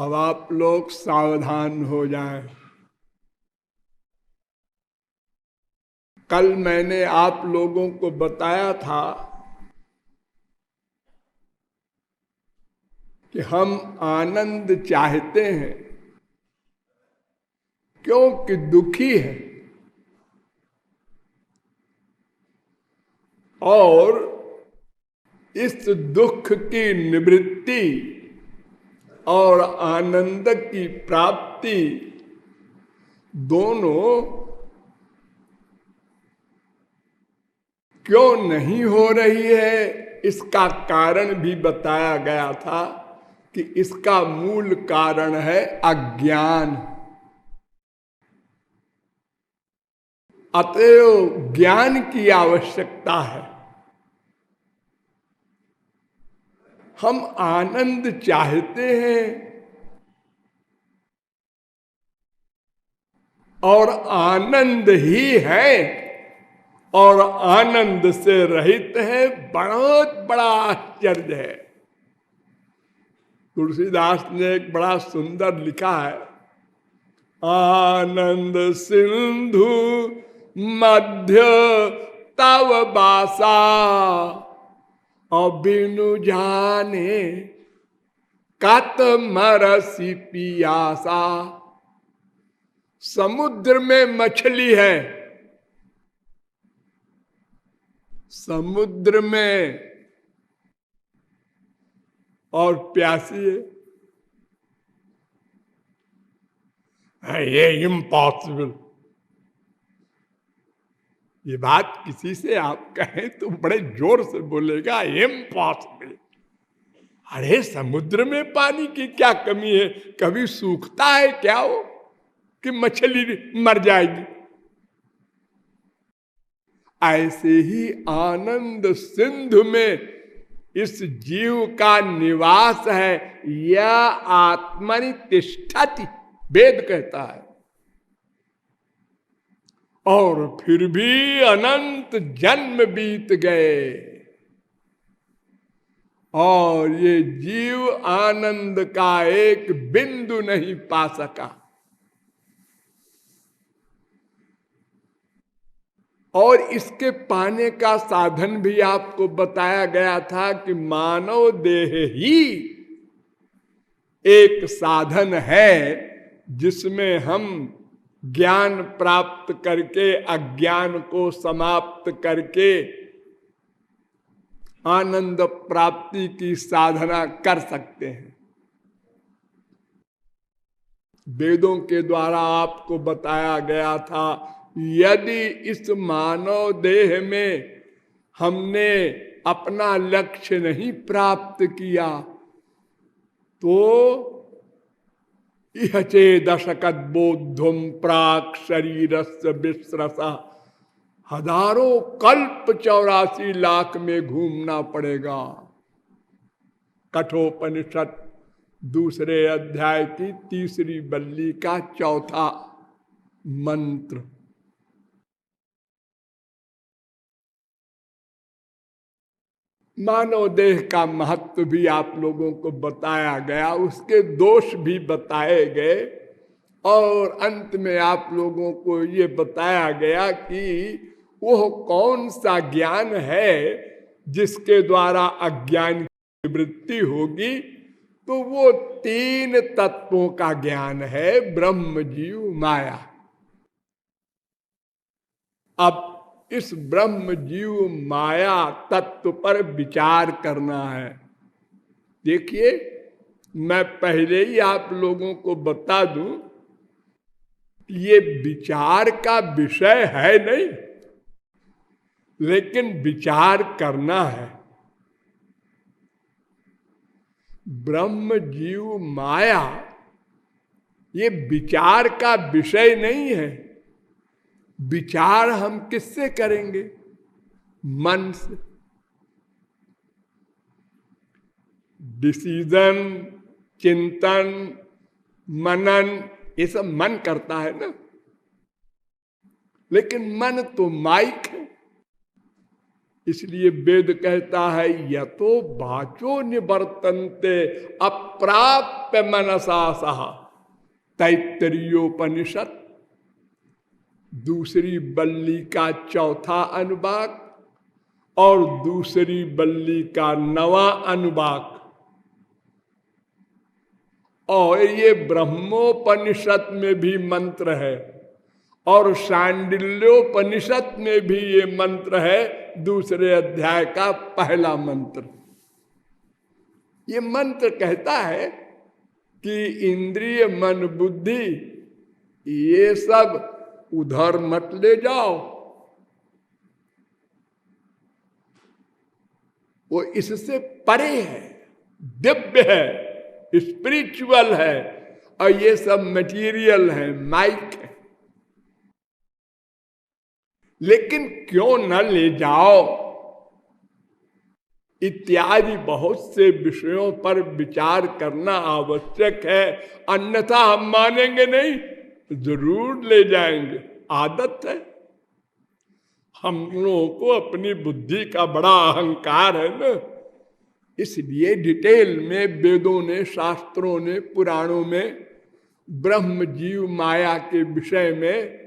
अब आप लोग सावधान हो जाएं। कल मैंने आप लोगों को बताया था कि हम आनंद चाहते हैं क्योंकि दुखी है, और इस दुख की निवृत्ति और आनंद की प्राप्ति दोनों क्यों नहीं हो रही है, इसका कारण भी बताया गया था कि इसका मूल कारण है अज्ञान। अतएव ज्ञान की आवश्यकता है। हम आनंद चाहते हैं और आनंद ही है और आनंद से रहित है, बहुत बड़ा आश्चर्य है। तुलसीदास ने एक बड़ा सुंदर लिखा है, आनंद सिंधु मध्य तव बासा अबिनु जाने कत मरसी पियासा। समुद्र में मछली है, समुद्र में, और प्यासी है। ये इम्पॉसिबल। ये बात किसी से आप कहें तो बड़े जोर से बोलेगा इम्पॉसिबल। अरे समुद्र में पानी की क्या कमी है? कभी सूखता है क्या वो कि मछली मर जाएगी? ऐसे ही आनंद सिंधु में इस जीव का निवास है। यह आत्मनि तिष्ठति, वेद कहता है। और फिर भी अनंत जन्म बीत गए और ये जीव आनंद का एक बिंदु नहीं पा सका। और इसके पाने का साधन भी आपको बताया गया था कि मानव देह ही एक साधन है जिसमें हम ज्ञान प्राप्त करके अज्ञान को समाप्त करके आनंद प्राप्ति की साधना कर सकते हैं। वेदों के द्वारा आपको बताया गया था, यदि इस मानव देह में हमने अपना लक्ष्य नहीं प्राप्त किया तो यह चेदशकद बोधुम प्राक शरीरस्य विश्रसा, हजारों कल्प 84 लाख में घूमना पड़ेगा। कठोपनिषद दूसरे अध्याय की तीसरी बल्ली का चौथा मंत्र। मानव देह का महत्व भी आप लोगों को बताया गया, उसके दोष भी बताए गए और अंत में आप लोगों को ये बताया गया कि वह कौन सा ज्ञान है जिसके द्वारा अज्ञान की वृत्ति होगी। तो वो 3 तत्वों का ज्ञान है, ब्रह्म जीव माया। अब इस ब्रह्म जीव माया तत्व पर विचार करना है। देखिए, मैं पहले ही आप लोगों को बता दूं, ये विचार का विषय है नहीं, लेकिन विचार करना है। ब्रह्म जीव माया ये विचार का विषय नहीं है। विचार हम किससे करेंगे? मन से। डिसीजन, चिंतन, मनन, ये सब मन करता है ना। लेकिन मन तो माइक है, इसलिए वेद कहता है यतो वाचो निवर्तन्ते अप्राप्य मनसा सह। तैत्तरीयोपनिषद दूसरी बल्ली का चौथा अनुवाक और दूसरी बल्ली का 9वां अनुवाक, और ये ब्रह्मोपनिषद में भी मंत्र है और शांडिल्योपनिषद में भी ये मंत्र है, दूसरे अध्याय का पहला मंत्र। ये मंत्र कहता है कि इंद्रिय मन बुद्धि ये सब उधर मत ले जाओ, वो इससे परे है, दिव्य है, स्पिरिचुअल है, और ये सब मटेरियल है, माइक है। लेकिन क्यों न ले जाओ इत्यादि बहुत से विषयों पर विचार करना आवश्यक है, अन्यथा हम मानेंगे नहीं, जरूर ले जाएंगे। आदत है हम लोगों को, अपनी बुद्धि का बड़ा अहंकार है ना, इसलिए डिटेल में वेदों ने, शास्त्रों ने, पुराणों में ब्रह्म जीव माया के विषय में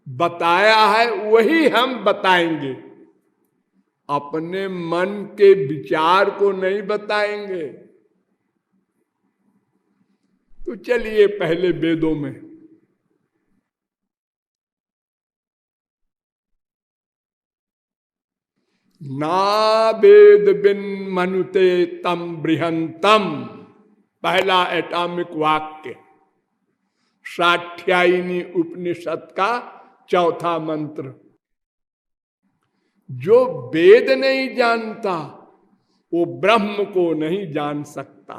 बताया है, वही हम बताएंगे। अपने मन के विचार को नहीं बताएंगे। तो चलिए पहले वेदों में। ना वेद बिन मनुते तम बृहंतम, पहला एटॉमिक वाक्य, साठ्यायनी उपनिषद का चौथा मंत्र। जो वेद नहीं जानता वो ब्रह्म को नहीं जान सकता।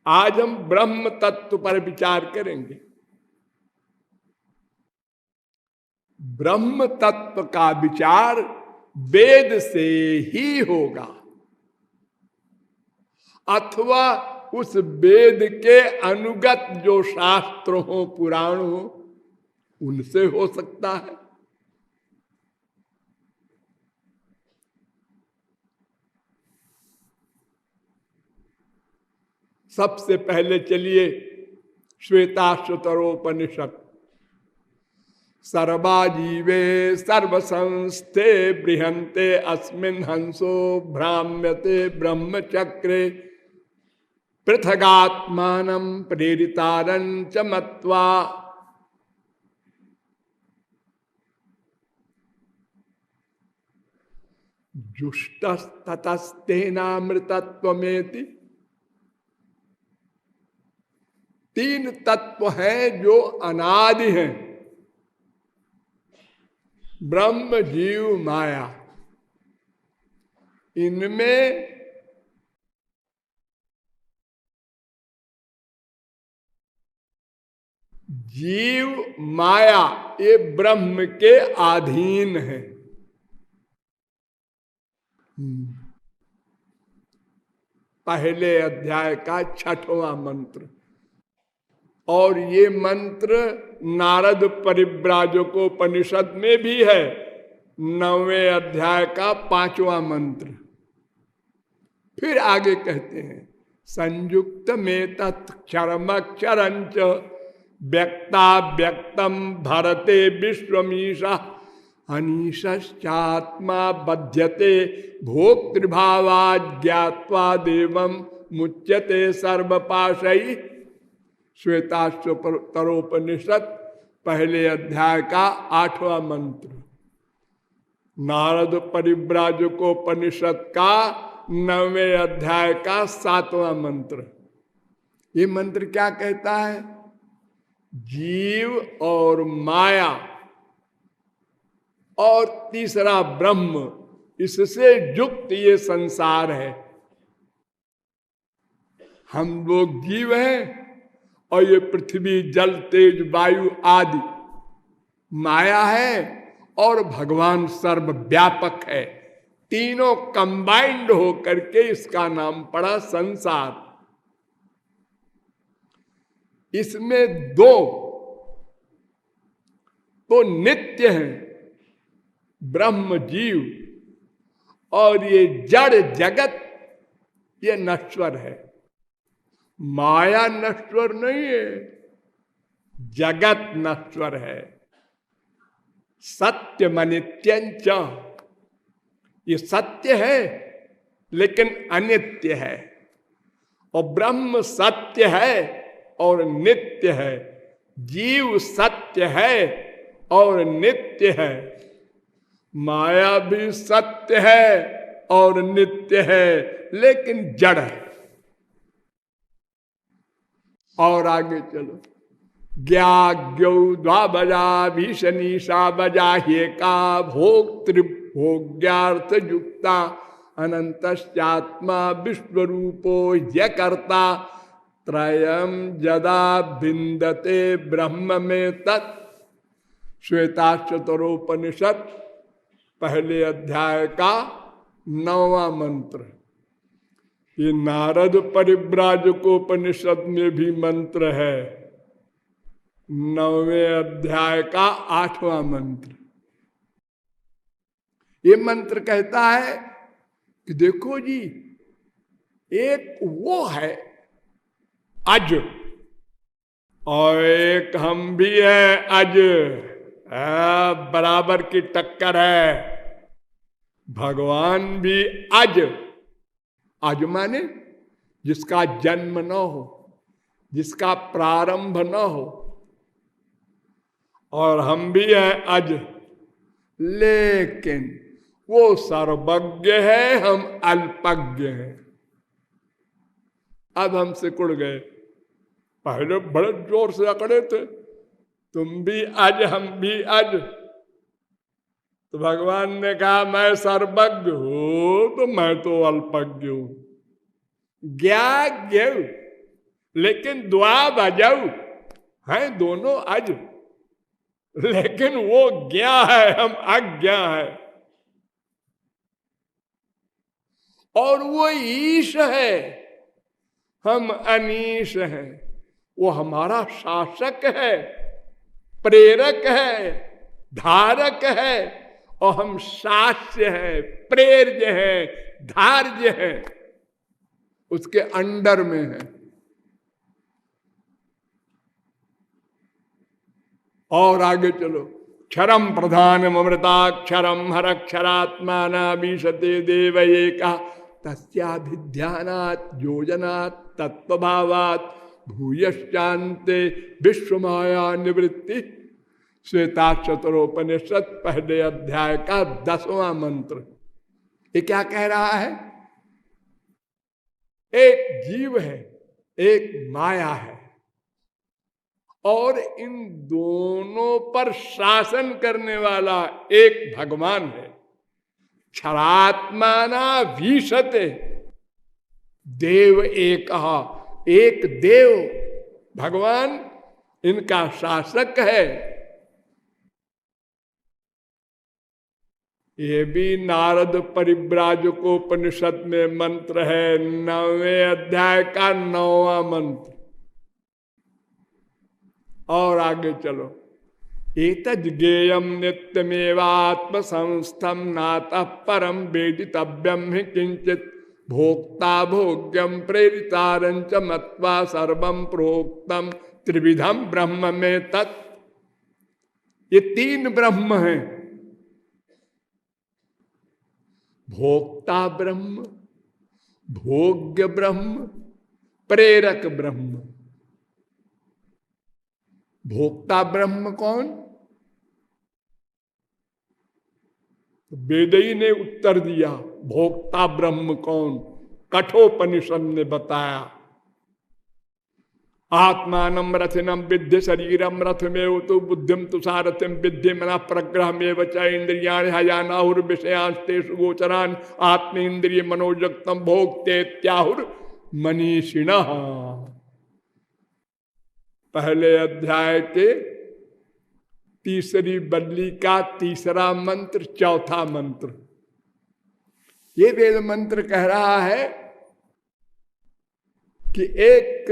आज हम ब्रह्म तत्व पर विचार करेंगे। ब्रह्म तत्व का विचार वेद से ही होगा, अथवा उस वेद के अनुगत जो शास्त्र हो, पुराण हो, उनसे हो सकता है। सबसे पहले चलिए श्वेताश्वतरोपनिषद। सर्वाजीवे सर्वसंस्थे बृहंते अस्मिन् हंसो भ्राम्यते ब्रह्मचक्रे पृथगात्मानं प्रेरितारं च मत्वा। जुष्टस्ततस्तेनामृतत्वमेति। तीन तत्व हैं जो अनादि हैं, ब्रह्म जीव माया। इनमें जीव माया ये ब्रह्म के अधीन है। पहले अध्याय का 6वां मंत्र, और ये मंत्र नारद परिव्राजकोपनिषद में भी है, 9वें अध्याय का 5वां मंत्र। फिर आगे कहते हैं संयुक्त में तत्क्षरमक्षरंच व्यक्ता व्यक्तम भरते विश्वमीशा अनीशात्मा बध्यते भोक्तृभावात् ज्ञात्वा देवम मुच्यते सर्वपाशई। श्वेताश्वतरोपनिषद पहले अध्याय का 8वां मंत्र, नारद परिव्राजकोपनिषद का 9वें अध्याय का 7वां मंत्र। ये मंत्र क्या कहता है? जीव और माया और तीसरा ब्रह्म, इससे युक्त ये संसार है। हम लोग जीव हैं और ये पृथ्वी जल तेज वायु आदि माया है, और भगवान सर्वव्यापक है। तीनों कंबाइंड होकर के इसका नाम पड़ा संसार। इसमें दो तो नित्य हैं, ब्रह्म जीव, और ये जड़ जगत ये नश्वर है, माया नश्वर नहीं है, जगत नश्वर है। सत्य मनित्यंच, ये सत्य है लेकिन अनित्य है, और ब्रह्म सत्य है और नित्य है। जीव सत्य है और नित्य है, माया भी सत्य है और नित्य है लेकिन जड़ है। और आगे चलो, ज्ञाज्ञौ द्वाबजा भीषणीषा बजा हेका भोक्तृ भोग्यार्थ युक्ता अनंतश्चात्मा विश्वरूपो यकर्ता त्रयम जदा बिंदते ब्रह्म में तत्। श्वेताश्वतरोपनिषद पहले अध्याय का 9वां मंत्र। ये नारद परिव्राजकोपनिषद में भी मंत्र है, 9वें अध्याय का 8वां मंत्र। ये मंत्र कहता है कि देखो जी, एक वो है अज और एक हम भी है अज, बराबर की टक्कर है। भगवान भी अज, अज माने जिसका जन्म न हो, जिसका प्रारंभ न हो, और हम भी हैं अज, लेकिन वो सर्वज्ञ है, हम अल्पज्ञ हैं। अब हम सिकुड़ गए, पहले बड़े जोर से अकड़े थे, तुम भी अज हम भी अज। तो भगवान ने कहा मैं सर्वज्ञ हूं तो मैं तो अल्पज्ञ हूं। ज्ञाज्ञ लेकिन द्वाबजौ हैं, दोनों अज, लेकिन वो ज्ञा है, हम अज्ञा है। और वो ईश है, हम अनीश हैं। वो हमारा शासक है, प्रेरक है, धारक है, और हम शास्य हैं, प्रेर्य हैं, धार्य हैं, उसके अंडर में है। और आगे चलो, क्षरम प्रधानम अमृताक्षरम हरक्षरात्मा नामीशते देव एका तस्याभिध्यानात् योजनात् तत्वभावात् भूयश्चान्ते विश्वमाया निवृत्ति। श्वेताश्वतरोपनिषद पहले अध्याय का 10वां मंत्र। ये क्या कह रहा है? एक जीव है, एक माया है, और इन दोनों पर शासन करने वाला एक भगवान है। क्षरात्माना भीषते, देव एक देव भगवान इनका शासक है। ये भी नारद परिव्राजकोपनिषद में मंत्र है, 9वें अध्याय का 9वां मंत्र। और आगे चलो, एतद् ज्ञेयं नित्यमेवात्म संस्थम नातः परम वेदितव्यम हि किंचित भोक्ता भोग्यम प्रेरितारंच मत्वा सर्वं प्रोक्तम त्रिविधम ब्रह्म में तत्। ये 3 ब्रह्म हैं, भोक्ता ब्रह्म, भोग्य ब्रह्म, प्रेरक ब्रह्म। भोक्ता ब्रह्म कौन? वेदई ने उत्तर दिया, भोक्ता ब्रह्म कौन? कठोपनिषद ने बताया, आत्मानम रथिनम विद्य शरीरम रथमेव तो बुद्धिम तुषारथिम विद्य मना प्रग्रहमेव च इंद्रियाणि हयानाहुर विषयांस्तेषु गोचरान आत्मेन्द्रिय मनोजक्तम भोक्ते त्याहुर मनीषिणः। पहले अध्याय के 3री बल्ली का 3रा मंत्र, 4था मंत्र। ये वेद मंत्र कह रहा है कि एक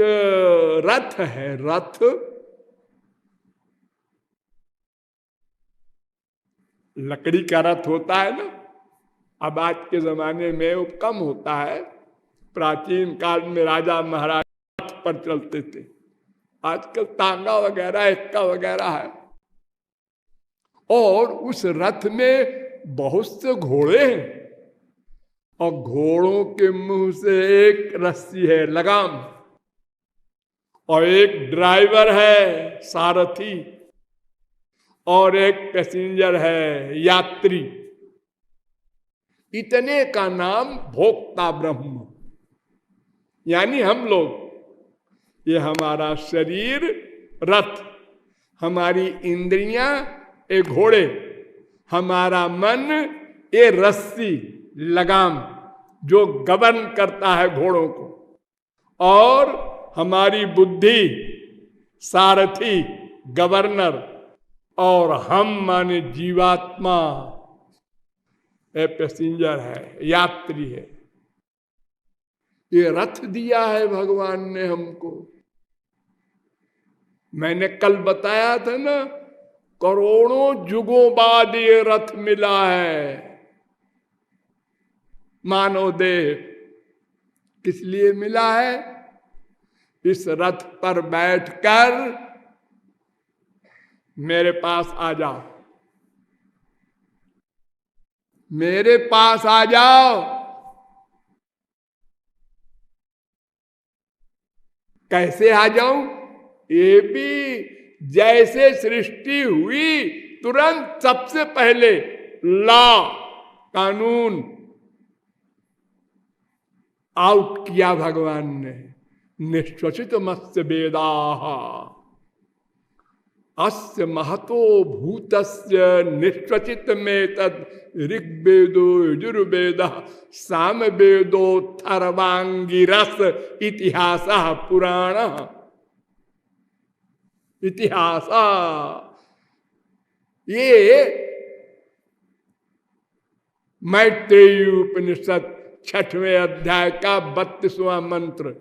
रथ है, रथ लकड़ी का रथ होता है ना, अब आज के जमाने में वो कम होता है, प्राचीन काल में राजा महाराज रथ पर चलते थे, आजकल तांगा वगैरह एक्का वगैरह है। और उस रथ में बहुत से घोड़े हैं और घोड़ों के मुंह से एक रस्सी है लगाम, और एक ड्राइवर है सारथी, और एक पैसेंजर है यात्री। इतने का नाम भोक्ता ब्रह्म, यानी हम लोग। ये हमारा शरीर रथ, हमारी इंद्रियां ये घोड़े, हमारा मन ये रस्सी लगाम जो गवर्न करता है घोड़ों को, और हमारी बुद्धि सारथी गवर्नर, और हम माने जीवात्मा ये पैसेंजर है, यात्री है। ये रथ दिया है भगवान ने हमको। मैंने कल बताया था ना, करोड़ों युगों बाद ये रथ मिला है मानव देह। किस लिए मिला है? इस रथ पर बैठकर मेरे पास आ जाओ, मेरे पास आ जाओ। कैसे आ जाऊं? ये भी जैसे सृष्टि हुई तुरंत सबसे पहले लॉ कानून आउट किया भगवान ने। निश्वसित मत्स्य वेदाः अस्य महतो भूतस्य निश्वसित में तद ऋग्वेदो यजुर्वेदः सामवेदो थर्वांगिरस इतिहासः पुराणः। इतिहास ये मैत्रेयी उपनिषद 6वें अध्याय का 32वां मंत्र,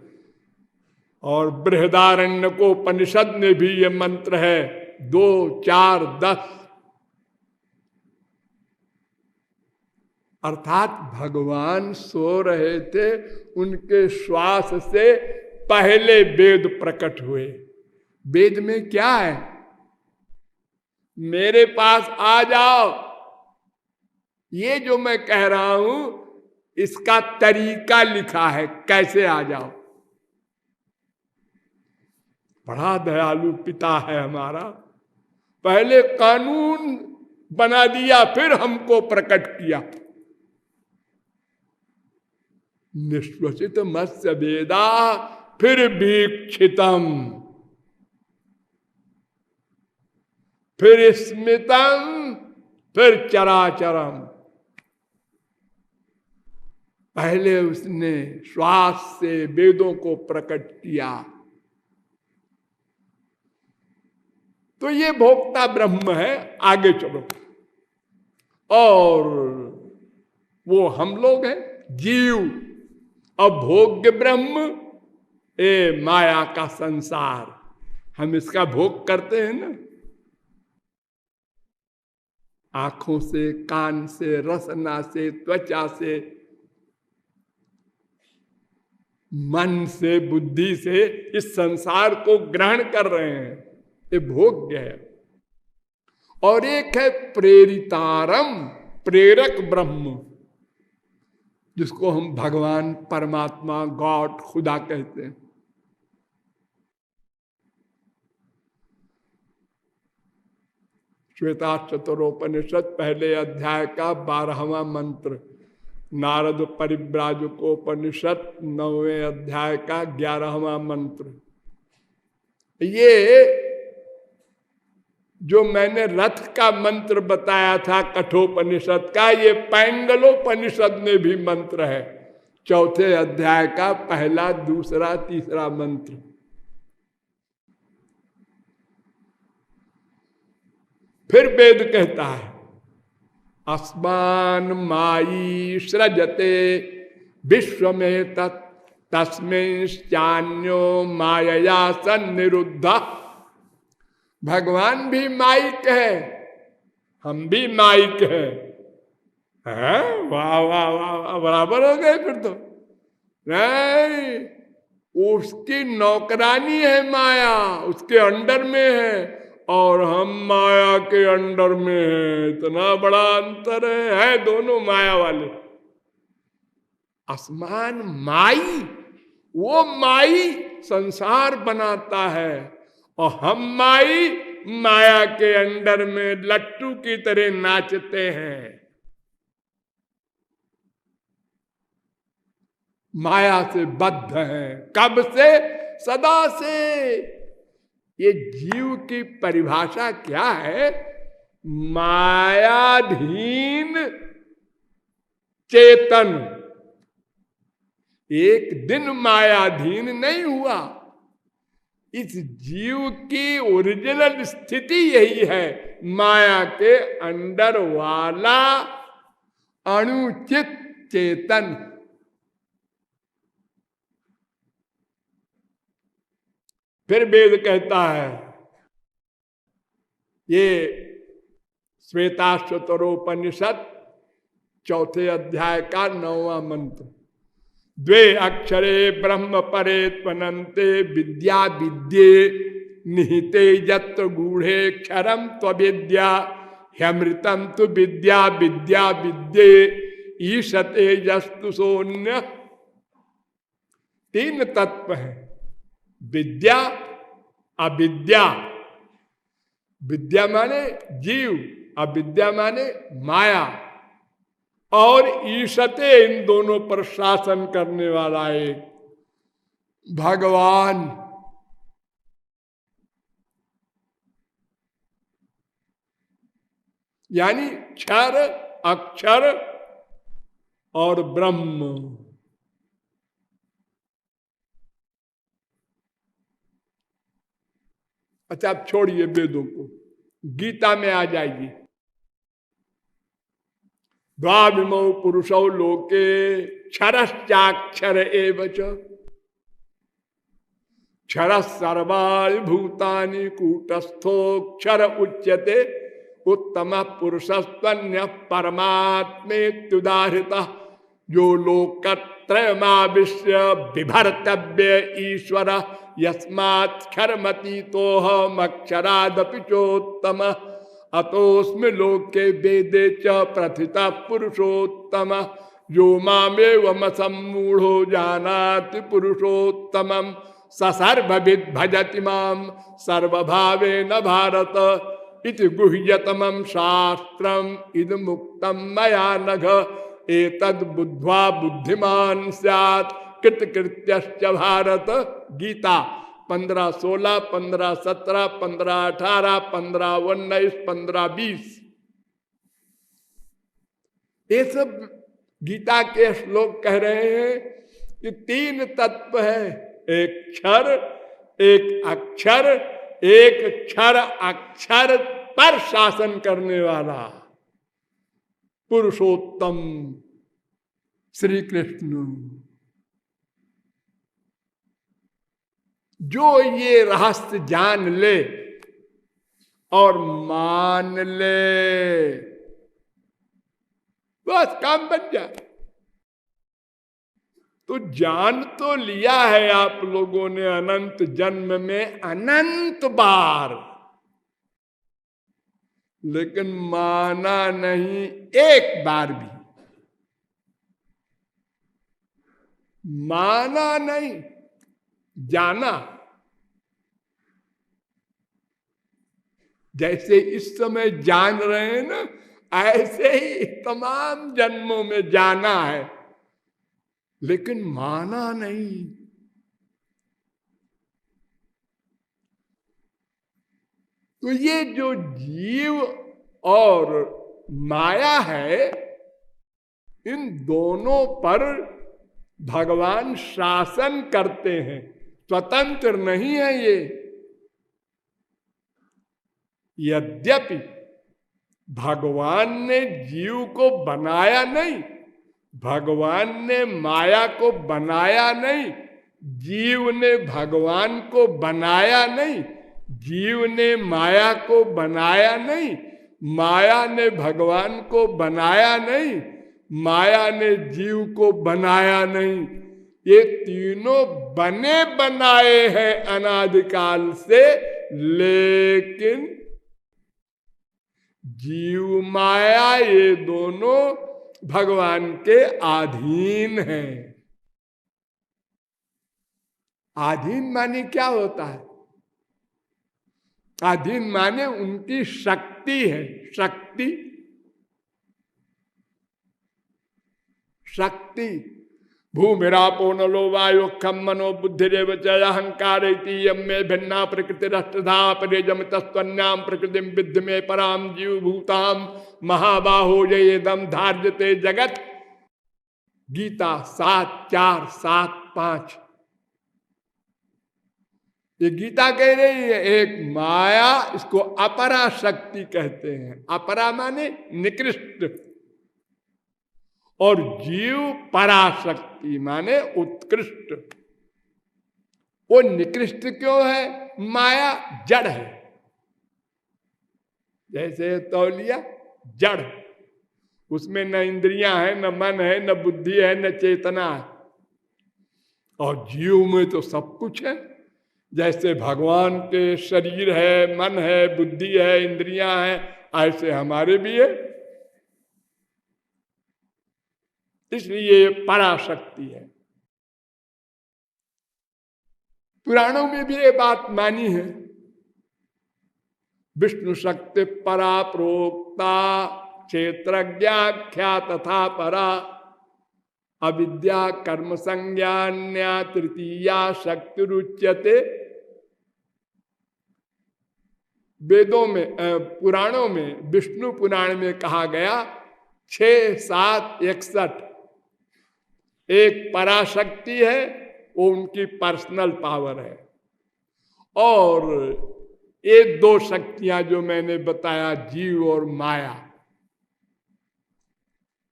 और बृहदारण्यकोपनिषद में भी ये मंत्र है 2, 4, 10। अर्थात भगवान सो रहे थे, उनके श्वास से पहले वेद प्रकट हुए। वेद में क्या है? मेरे पास आ जाओ। ये जो मैं कह रहा हूं इसका तरीका लिखा है, कैसे आ जाओ। बड़ा दयालु पिता है हमारा, पहले कानून बना दिया फिर हमको प्रकट किया। निश्वसित मत्स्य वेदा फिर वीक्षितम फिर स्मितम फिर चराचरम। पहले उसने श्वास से वेदों को प्रकट किया। तो ये भोक्ता ब्रह्म है। आगे चलो, और वो हम लोग हैं जीव। अभोग्य ब्रह्म ए माया का संसार, हम इसका भोग करते हैं ना, आंखों से, कान से, रसना से, त्वचा से, मन से, बुद्धि से इस संसार को ग्रहण कर रहे हैं। ये भोग्य है। और एक है प्रेरितारम, प्रेरक ब्रह्म, जिसको हम भगवान, परमात्मा, गॉड, खुदा कहते हैं। श्वेता चतुरोपनिषद पहले अध्याय का 12वां मंत्र, नारद परिव्राजकोपनिषद 9वें अध्याय का 11वां मंत्र। ये जो मैंने रथ का मंत्र बताया था कठोपनिषद का, ये पैंगलोपनिषद में भी मंत्र है, 4थे अध्याय का 1, 2, 3 मंत्र। फिर वेद कहता है अस्मान माई सृजते विश्व में तस्मिंश्चान्यो मायया सन्निरुद्ध। भगवान भी माइक है, हम भी माइक हैं। है, वाह वाह वाह वाह, बराबर हो गए फिर तो। नहीं, उसकी नौकरानी है माया, उसके अंडर में है, और हम माया के अंडर में है। इतना बड़ा अंतर है दोनों माया वाले। आसमान माई, वो माई संसार बनाता है, और हम माई माया के अंडर में लट्टू की तरह नाचते हैं। माया से बद्ध है, कब से? सदा से। ये जीव की परिभाषा क्या है? मायाधीन चेतन। एक दिन मायाधीन नहीं हुआ। इस जीव की ओरिजिनल स्थिति यही है, माया के अंडर वाला अनुचित चेतन। फिर वेद कहता है, ये श्वेताश्वतरोपनिषद 4 अध्याय का 9वां मंत्र, द्वे अक्षरे ब्रह्म परे त्वनन्ते विद्या विद्ये निहिते यत्र गूढ़े क्षरम त्वविद्या ह्यमृतम तु विद्या विद्या विद्ये ईशते यस्तु सोन्य। 3 तत्व है, विद्या, अविद्या। विद्या माने जीव, अविद्या माने माया, और ईशते, इन दोनों पर शासन करने वाला एक भगवान। यानी क्षर, अक्षर और ब्रह्म। अच्छा, आप छोड़िए वेदों को, गीता में आ जाइए। द्वाविमौ पुरुषौ लोके क्षरश्चाक्षर एव च, क्षर सर्वाणि भूतानि कूटस्थोक्षर उच्यते, उत्तम पुरुषस्त्वन्य परमात्मेत्युदाहृतः, जो लोकत्रयमाविश्य बिभर्तव्य ईश्वर यस्मात्क्षरमतीतोऽहमक्षरादपि चोत्तम, अतोस्मि लोके वेदे च प्रथितः पुरुषोत्तम, यो मामेवम सम्मूढ़ो जानाति पुरुषोत्तमं, स सर्वविद् भजति मां सर्वभावेन भारत, इति गुह्यतमं शास्त्रम् इदमुक्तं मया नघ, एतद् बुद्ध्वा बुद्धिमान् स्यात् कृतकृत्यश्च भारत। गीता 15:16, 15:17, 15:18, 15:19, 15:20। ये सब गीता के श्लोक कह रहे हैं कि 3 तत्व है, एक क्षर, एक अक्षर, एक क्षर अक्षर पर शासन करने वाला पुरुषोत्तम श्री कृष्ण। जो ये रहस्य जान ले और मान ले, बस काम बन जाए। तो जान तो लिया है आप लोगों ने अनंत जन्म में, अनंत बार, लेकिन माना नहीं एक बार भी। माना नहीं, जाना। जैसे इस समय जान रहे हैं ना, ऐसे ही तमाम जन्मों में जाना है, लेकिन माना नहीं। तो ये जो जीव और माया है, इन दोनों पर भगवान शासन करते हैं, स्वतंत्र नहीं है ये। यद्यपि भगवान ने जीव को बनाया नहीं, भगवान ने माया को बनाया नहीं, जीव ने भगवान को बनाया नहीं, जीव ने माया को बनाया नहीं, माया ने भगवान को बनाया नहीं, माया ने जीव को बनाया नहीं, ये तीनों बने बनाए हैं अनादिकाल से, लेकिन जीव माया ये दोनों भगवान के अधीन हैं। अधीन माने क्या होता है? अधीन माने उनकी शक्ति है, शक्ति, शक्ति। भूमिरापो नलो वायु खम मनो बुद्धिरेव च अहंकार में भिन्ना प्रकृति रष्टधा परिजम तस्वन्याम प्रकृति विद्ध में पराम जीव भूताम महाबाहो येदम धार्यते जगत। गीता 7:4-7-5। ये गीता कह रही है एक माया, इसको अपरा शक्ति कहते हैं। अपरा माने निकृष्ट, और जीव पराशक्ति माने उत्कृष्ट। वो निकृष्ट क्यों है? माया जड़ है, जैसे तौलिया जड़, उसमें न इंद्रियां है, न मन है, न बुद्धि है, न चेतना है। और जीव में तो सब कुछ है। जैसे भगवान के शरीर है, मन है, बुद्धि है, इंद्रियां हैं, ऐसे हमारे भी है। इसलिए पराशक्ति है। पुराणों में भी ये बात मानी है, विष्णु शक्ति परा प्रोक्ता क्षेत्रज्ञाख्या तथा परा अविद्या कर्म संज्ञान्या तृतीया शक्ति रुच्यते। वेदों में, पुराणों में, विष्णु पुराण में कहा गया 6, 7, 61 एक पराशक्ति है, वो उनकी पर्सनल पावर है। और ये 2 शक्तियां जो मैंने बताया, जीव और माया,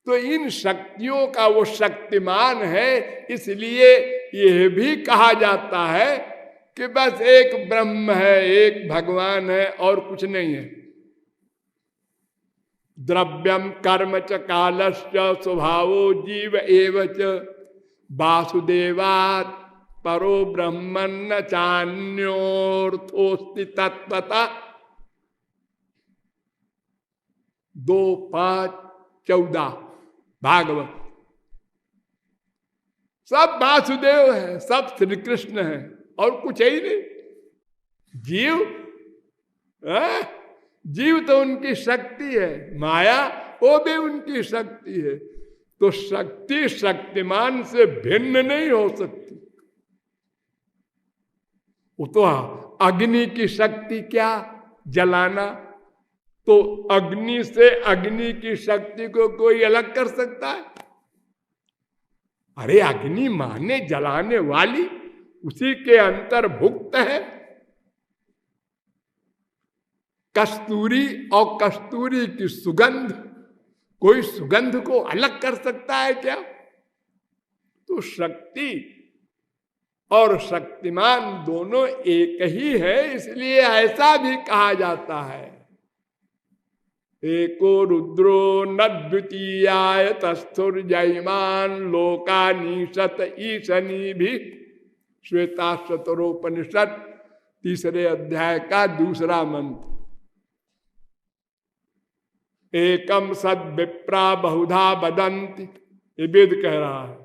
तो इन शक्तियों का वो शक्तिमान है। इसलिए यह भी कहा जाता है कि बस एक ब्रह्म है, एक भगवान है, और कुछ नहीं है। द्रव्यम कर्म च कालश्च स्वभावो जीव एव च वासुदेवात् परो ब्रह्मन्न चान्योर्थोस्ति तत्वता। 2:5-14 भागवत। सब वासुदेव है, सब श्री कृष्ण है, और कुछ है ही नहीं। जीव जीव तो उनकी शक्ति है, माया वो भी उनकी शक्ति है। तो शक्ति शक्तिमान से भिन्न नहीं हो सकती। वो तो अग्नि की शक्ति क्या, जलाना, तो अग्नि से अग्नि की शक्ति को कोई अलग कर सकता है? अरे अग्नि माने जलाने वाली, उसी के अंतर्भुक्त है। कस्तूरी और कस्तूरी की सुगंध, कोई सुगंध को अलग कर सकता है क्या? तो शक्ति और शक्तिमान दोनों एक ही है। इसलिए ऐसा भी कहा जाता है, एको रुद्रो न द्वितीयाय तस्थुर्जयमान लोकानीशत ईशनी भी। श्वेताश्वतरोपनिषद 3 अध्याय का 2 मंत्र। एकम सद विप्रा बहुधा वदन्ति, ये वेद कह रहा है।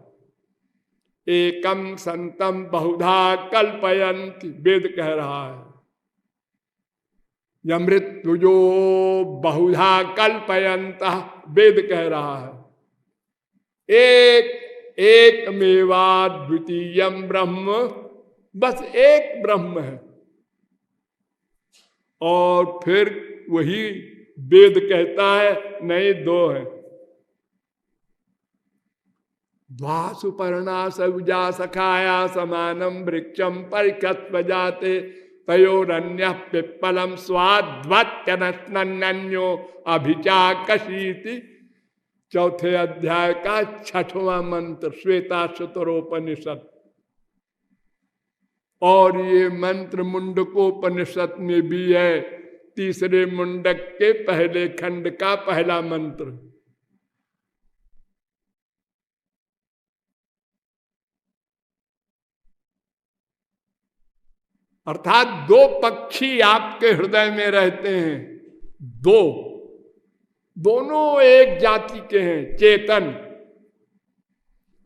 एकम संतम बहुधा कल्पयन्ति, वेद कह रहा है। यमृत्युजो बहुधा कल्पयन्तः, वेद कह रहा है। एक मेवा द्वितीयम ब्रह्म, बस एक ब्रह्म है। और फिर वही वेद कहता है नहीं, 2 है। द्वासुपर्णा सविजा सखाया समानम वृक्षम परिकस्व जाते तयोरन्य पिप्पलम स्वाद्वत्यन्यो अभिचाकशीति। 4थे अध्याय का 6वां मंत्र, श्वेताश्वतरोपनिषद। और ये मंत्र मुंडकोपनिषद में भी है, तीसरे मुंडक के पहले खंड का पहला मंत्र। अर्थात दो पक्षी आपके हृदय में रहते हैं, दो, दोनों एक जाति के हैं, चेतन।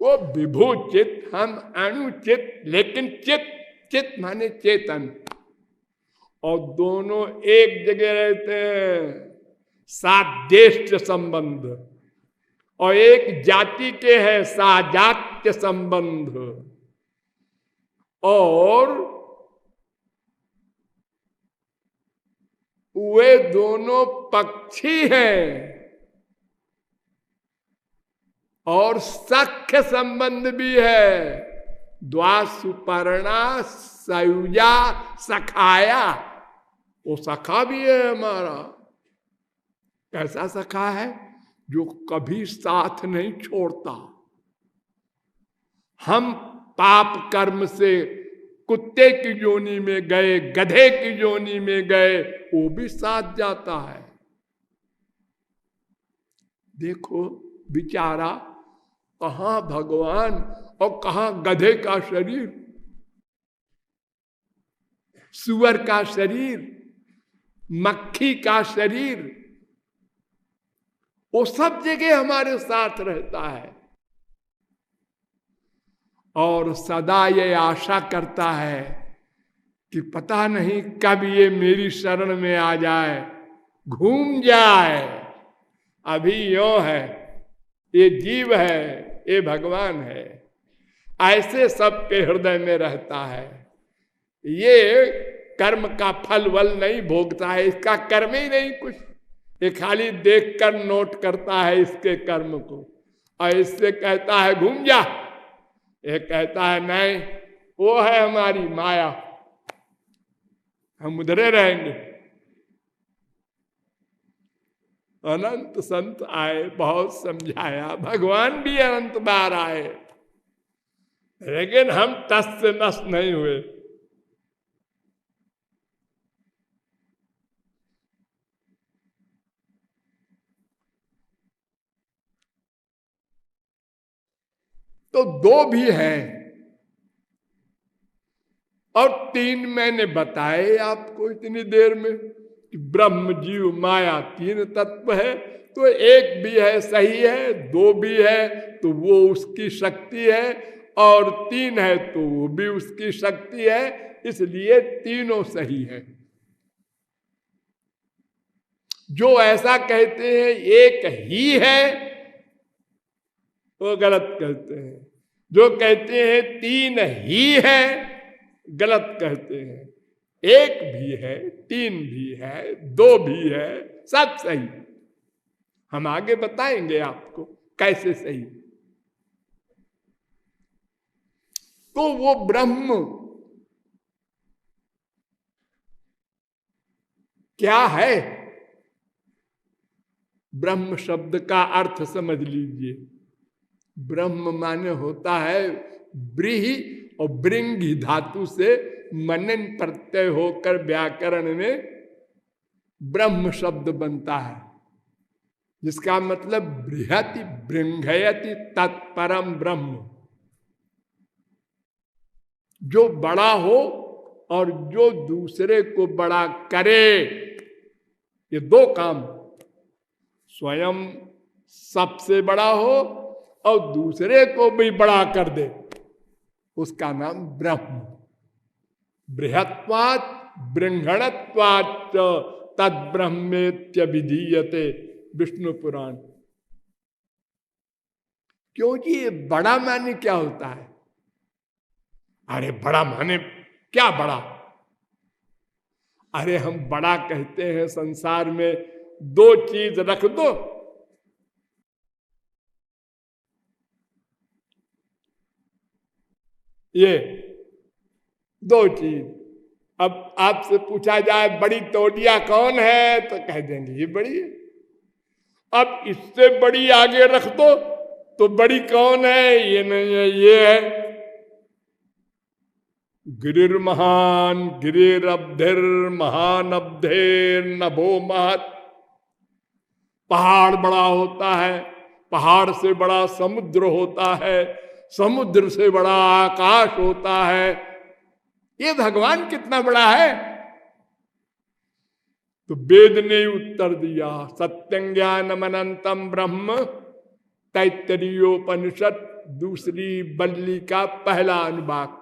वो विभू चित, हम अणुचित, लेकिन चित, चित माने चेतन, और दोनों एक जगह रहते हैं, साध्येष्ट संबंध, और एक जाति के है साजात्य संबंध। और वे दोनों पक्षी हैं और सख्य संबंध भी है। द्वासुपर्णा सयुजा सखाया, वो सखा भी है हमारा। कैसा सखा है? जो कभी साथ नहीं छोड़ता। हम पाप कर्म से कुत्ते की योनि में गए, गधे की योनि में गए, वो भी साथ जाता है। देखो बेचारा, कहां भगवान और कहां गधे का शरीर, सुअर का शरीर, मक्खी का शरीर, वो सब जगह हमारे साथ रहता है और सदा ये आशा करता है कि पता नहीं कब ये मेरी शरण में आ जाए, घूम जाए। अभी यो है, ये जीव है, ये भगवान है, ऐसे सबके हृदय में रहता है। ये कर्म का फल वल नहीं भोगता है, इसका कर्म ही नहीं कुछ, ये खाली देखकर नोट करता है इसके कर्म को, और इससे कहता है घूम जा। ये कहता है नहीं, वो है हमारी माया, हम उधरे रहेंगे। अनंत संत आए, बहुत समझाया, भगवान भी अनंत बार आए, लेकिन हम टस से नस नहीं हुए। तो दो भी हैं और तीन मैंने बताए आपको इतनी देर में कि ब्रह्म जीव माया तीन तत्व है। तो एक भी है सही है, दो भी है तो वो उसकी शक्ति है, और तीन है तो वो भी उसकी शक्ति है, इसलिए तीनों सही है। जो ऐसा कहते हैं एक ही है वो गलत कहते हैं, जो कहते हैं तीन ही है गलत कहते हैं। एक भी है, तीन भी है, दो भी है, सब सही। हम आगे बताएंगे आपको कैसे सही। तो वो ब्रह्म क्या है? ब्रह्म शब्द का अर्थ समझ लीजिए। ब्रह्म माने होता है ब्रीहि और ब्रिंगी धातु से मनन प्रत्यय होकर व्याकरण में ब्रह्म शब्द बनता है, जिसका मतलब बृहति बृंघयति तत्परम ब्रह्म, जो बड़ा हो और जो दूसरे को बड़ा करे। ये दो काम, स्वयं सबसे बड़ा हो और दूसरे को भी बड़ा कर दे, उसका नाम ब्रह्म। बृहत्वात् बृंघणत्वात् तद ब्रह्मेत्य विधीयते, विष्णु पुराण। क्योंकि ये बड़ा माने क्या होता है? अरे बड़ा माने क्या बड़ा? अरे हम बड़ा कहते हैं संसार में दो चीज रख दो, ये दो चीज। अब आपसे पूछा जाए बड़ी तौलिया कौन है तो कह देंगे ये बड़ी है। अब इससे बड़ी आगे रख दो तो बड़ी कौन है? ये नहीं है, ये है। गिरिर्महान गिरिरब्धिर महान अब्धेर नभो महत। पहाड़ बड़ा होता है, पहाड़ से बड़ा समुद्र होता है, समुद्र से बड़ा आकाश होता है। ये भगवान कितना बड़ा है। तो वेद ने उत्तर दिया, सत्यं ज्ञानम अनंतम ब्रह्म, तैत्तरीयोपनिषद दूसरी बल्ली का पहला अनुवाक।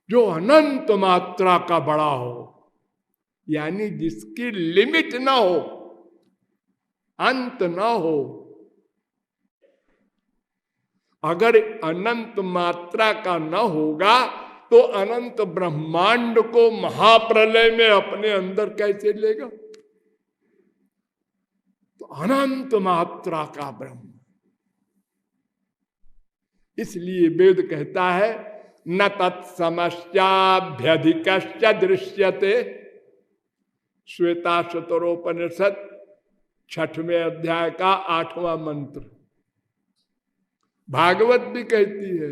जो अनंत मात्रा का बड़ा हो, यानी जिसकी लिमिट ना हो, अंत ना हो। अगर अनंत मात्रा का न होगा तो अनंत ब्रह्मांड को महाप्रलय में अपने अंदर कैसे लेगा। तो अनंत मात्रा का ब्रह्म, इसलिए वेद कहता है न तत्समस्याभ्यधिकश्च दृश्यते। श्वेता शतरोपनिषद 6वें अध्याय का 8वां मंत्र। भागवत भी कहती है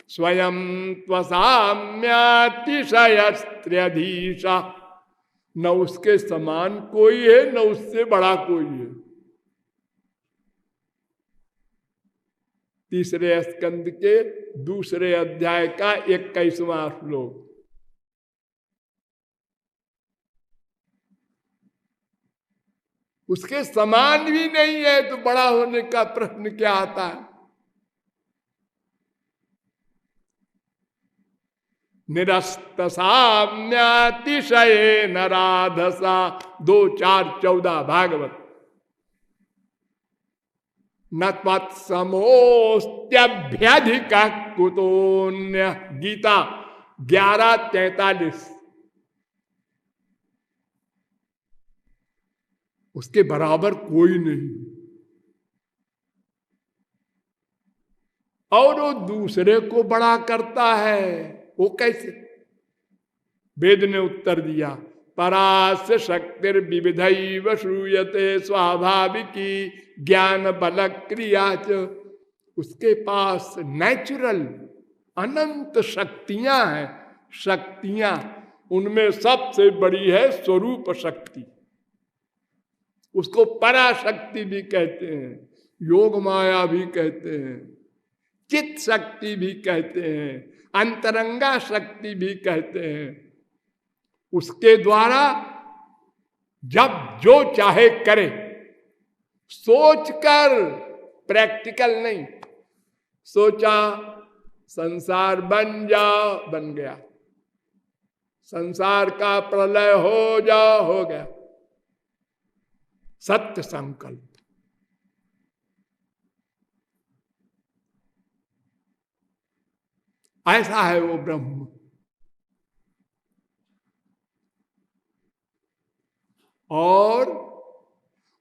स्वयं त्वसाम्यातिशयस्त्र्यधीशा, न उसके समान कोई है न उससे बड़ा कोई है। 3 स्कंद के 2 अध्याय का 21वां श्लोक। उसके समान भी नहीं है तो बड़ा होने का प्रश्न क्या आता है। निरस्त साम्यातिशय नराधसा 2:4-14 भागवत। न तत्समोस्त्यभ्यधिक कुतोन्य गीता 11:43। उसके बराबर कोई नहीं। और वो दूसरे को बड़ा करता है, वो कैसे। वेद ने उत्तर दिया परास्य शक्तिर विविधैव श्रूयते स्वाभाविकी ज्ञान बल क्रिया च। उसके पास नेचुरल अनंत शक्तियां हैं। शक्तियां उनमें सबसे बड़ी है स्वरूप शक्ति। उसको पराशक्ति भी कहते हैं, योग माया भी कहते हैं, चित्त शक्ति भी कहते हैं, अंतरंगा शक्ति भी कहते हैं। उसके द्वारा जब जो चाहे करे, सोचकर, प्रैक्टिकल नहीं। सोचा संसार बन जाओ, बन गया। संसार का प्रलय हो जाओ, हो गया। सत्य संकल्प। ऐसा है वो ब्रह्म। और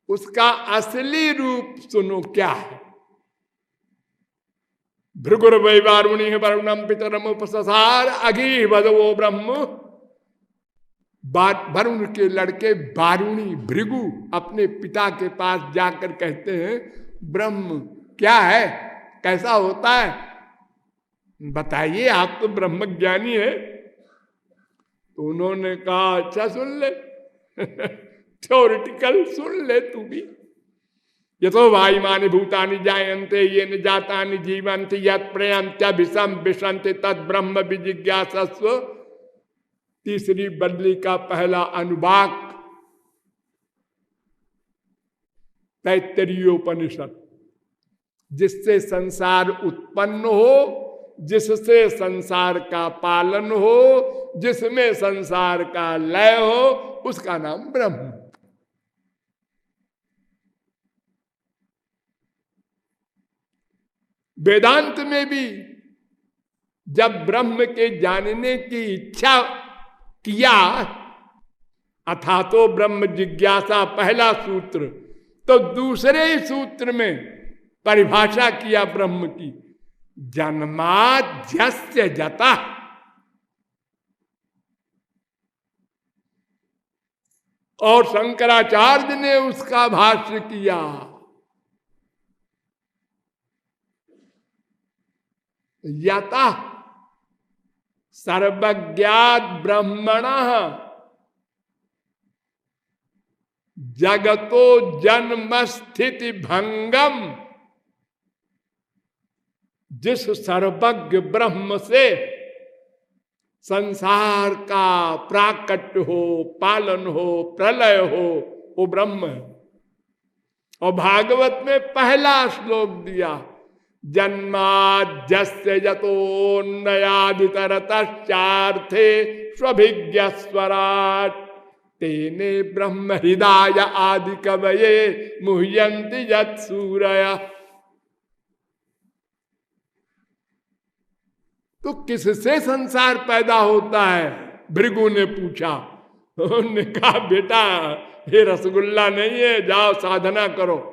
उसका असली रूप सुनो क्या है। भृगुर वैवारुणी वरुणम पितरम उपससार अगी भदवो ब्रह्म। वरुण के लड़के वारुणी भृगु अपने पिता के पास जाकर कहते हैं ब्रह्म क्या है, कैसा होता है, बताइए, आप तो ब्रह्म ज्ञानी है। तो उन्होंने कहा अच्छा सुन ले थ्योरिटिकल सुन ले तू भी। यतो वायुमानि भूतानि जायन्ते येन जातानि जीवन्ति यत् प्रयन्त्यभिषम विशन्ति तत् ब्रह्म विजिज्ञासस्व। 3 बल्ली का पहला अनुवाक, तैत्तरीयोपनिषद। जिससे संसार उत्पन्न हो, जिससे संसार का पालन हो, जिसमें संसार का लय हो, उसका नाम ब्रह्म। वेदांत में भी जब ब्रह्म के जानने की इच्छा किया, अथातो ब्रह्म जिज्ञासा पहला सूत्र, तो दूसरे ही सूत्र में परिभाषा किया ब्रह्म की, जन्माद्यस्य जता। और शंकराचार्य ने उसका भाष्य किया, यता सर्वज्ञात ब्रह्मणः जगतो जन्म स्थिति भंगम। जिस सर्वज्ञ ब्रह्म से संसार का प्राकट्य हो, पालन हो, प्रलय हो, वो ब्रह्म है। और भागवत में पहला श्लोक दिया, जन्माद्यस्य यतोन्नयादितरतश्चार्थे स्वभिज्ञ स्वराट तेने ब्रह्म हृदय आदि कवये मुह्यन्ति यत्सूरय। तो किससे संसार पैदा होता है? भृगु ने पूछा। उन्होंने कहा बेटा ये रसगुल्ला नहीं है, जाओ साधना करो,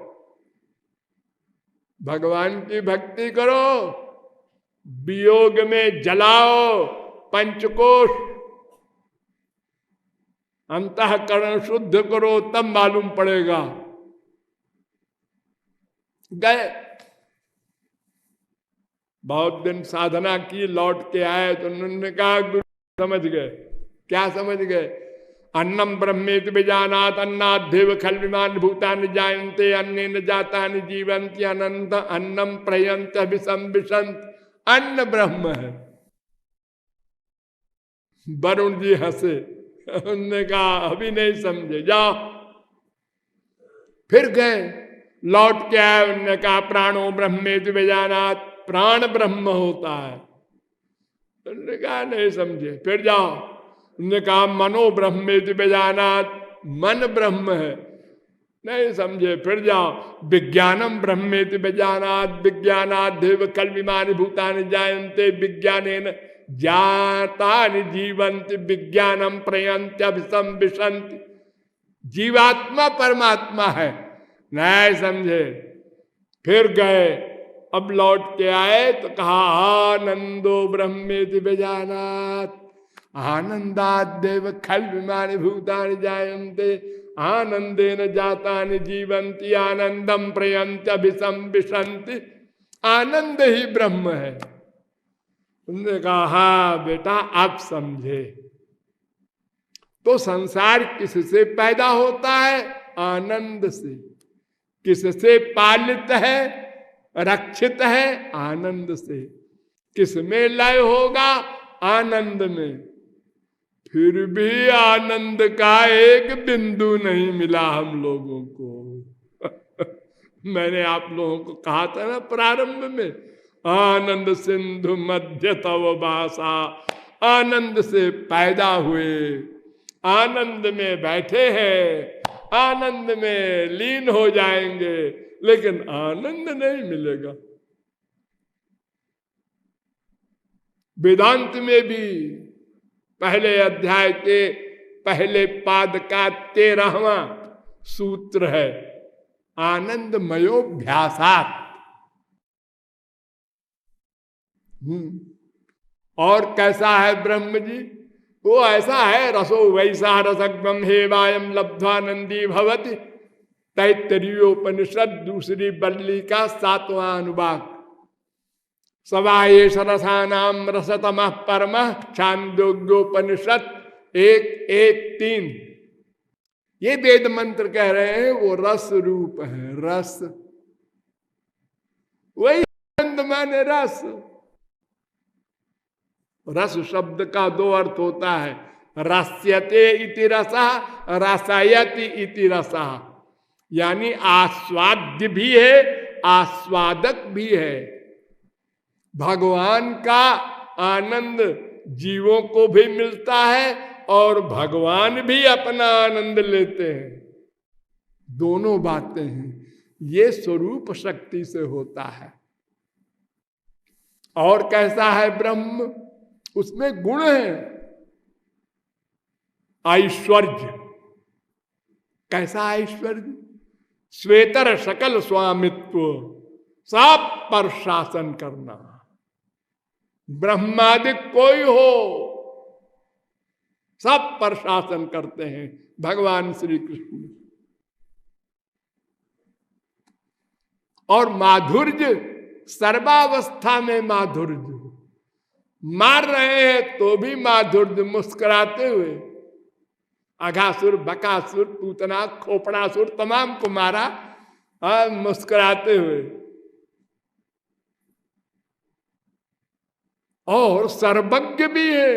भगवान की भक्ति करो, वियोग में जलाओ पंचकोश, अंतःकरण शुद्ध करो, तब मालूम पड़ेगा। गए, बहुत दिन साधना की, लौट के आए तो उन्होंने कहा गुरु समझ गए। क्या समझ गए? अन्नम ब्रह्मेति विजानात अन्नाद्धेव खल विमान भूतानि जायन्ते अन्नेन जातानि जीवन्ति अनंत अन्नम प्रयंत विषम विशंत। अन्न ब्रह्म है। वरुण जी हंसे, उन्होंने कहा अभी नहीं समझे, जाओ। फिर गए, लौट के आए, उन्होंने कहा प्राणो ब्रह्मेति विजानात, प्राण ब्रह्म होता है। उन्होंने कहा नहीं समझे, फिर जाओ। उन्होंने कहा मनो ब्रह्मेति विजानात, मन ब्रह्म है, नहीं समझे, फिर जाओ। विज्ञानम ब्रह्मेति विजानात, विज्ञानात् देव कल्विमानि भूतानि जायन्ते विज्ञानेन जातानि जीवन्ति विज्ञानम प्रयन्त्यभिसम विशन्ति। जीवात्मा परमात्मा है, नहीं समझे, फिर गए। अब लौट के आए तो कहा आनंदो ब्रह्मेति विजानात, आनंदादेव खल विमानि भूतानि जायन्ते आनंदेन जातानि जीवन्ति आनंदम प्रयन्ति अभिसम विशन्ति। आनंद ही ब्रह्म है। उन्होंने कहा हाँ बेटा आप समझे। तो संसार किससे पैदा होता है? आनंद से। किससे पालित है, रक्षित है? आनंद से। किसमें लय होगा? आनंद में। फिर भी आनंद का एक बिंदु नहीं मिला हम लोगों को। मैंने आप लोगों को कहा था ना प्रारंभ में, आनंद सिंधु मध्य तव भाषा। आनंद से पैदा हुए, आनंद में बैठे हैं, आनंद में लीन हो जाएंगे, लेकिन आनंद नहीं मिलेगा। वेदांत में भी पहले अध्याय के पहले पाद का 13वां सूत्र है, आनंदमयोभ्यासात्। और कैसा है ब्रह्म जी? वो ऐसा है, रसो वैसा रसग्म हे वायम लब्ध्वानंदी भवति। तैत्तरीयोपनिषद दूसरी बल्ली का 7वां अनुवाक। सवायेश रसानाम रसतमः परमः छांदोग्योपनिषद 1:1-3। ये वेद मंत्र कह रहे हैं वो रस रूप है। रस वही आनंद माने रस। रस शब्द का 2 अर्थ होता है, रस्यते इति रसः, रसायति इति रसः। यानी आस्वाद्य भी है, आस्वादक भी है। भगवान का आनंद जीवों को भी मिलता है और भगवान भी अपना आनंद लेते हैं। दोनों बातें हैं। ये स्वरूप शक्ति से होता है। और कैसा है ब्रह्म? उसमें गुण है। ऐश्वर्य। कैसा ऐश्वर्य? श्वेतर सकल स्वामित्व, सब पर शासन करना। ब्रह्मादिक कोई हो, सब पर शासन करते हैं भगवान श्री कृष्ण। और माधुर्य, सर्वावस्था में माधुर्य। मार रहे हैं तो भी माधुर्य, मुस्कुराते हुए। अघासुर, बकासुर, पूतना, खोपड़ासुर तमाम को मारा मुस्कुराते हुए। और सर्वज्ञ भी है,